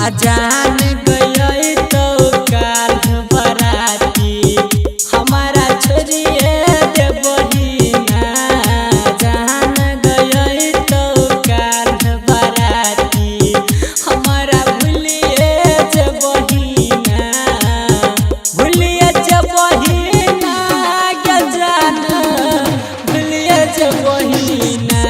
जान गई तो काल बराती हमारा छोरिए दे बहिना। जान गई तो काल बराती हमारा भूलिए जे बहिना। भूलिए जे बहिना के जान भूलिए जे बहिना।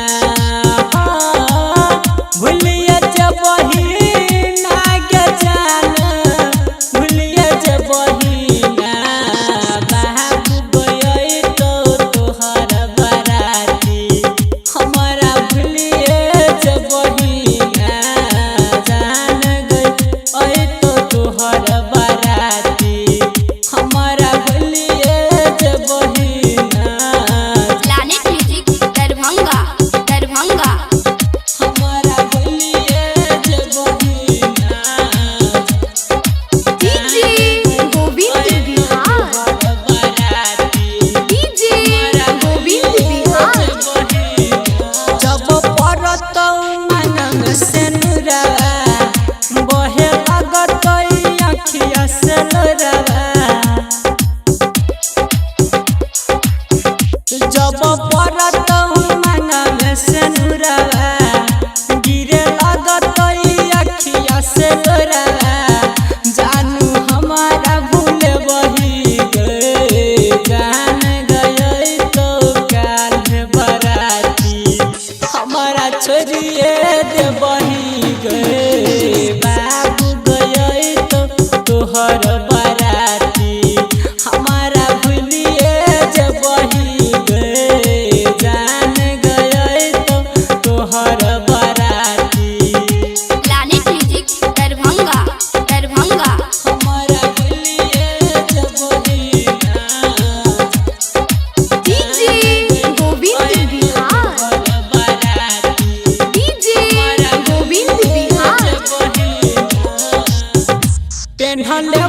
भूलिए जे बहिना के जान भूलिए जे बहिना। बाबू गई तो तोहर बराती हमारा भूलिए जे बहिना। जान गई तो तोहर बराती हमारा भूलिए जे बहिना। Planet music Darbhanga Darbhanga. हमारा भूलिए जे बहिना। DJ Govind Bihar DJ Govind Bihar. जब परत मनम से नुरवा बहे लगत अखिया से लोरवा। जब परत मनम से नुरवा गिरे लगत अखिया से लोरवा। जानू हमारा भूल बही गए। जान गई तो काल बराती हमारा छोरिए दे बही गए। बाबू गई तो तोहर बराती हमारा भूलिए जे बही गए। जान गई तो तोहर बराती प्लैनेट म्यूजिक दरभंगा दरभंगा। हमारा भूलिए जे बहिना। DJ Govind Bihar DJ Govind Bihar. पेन्हले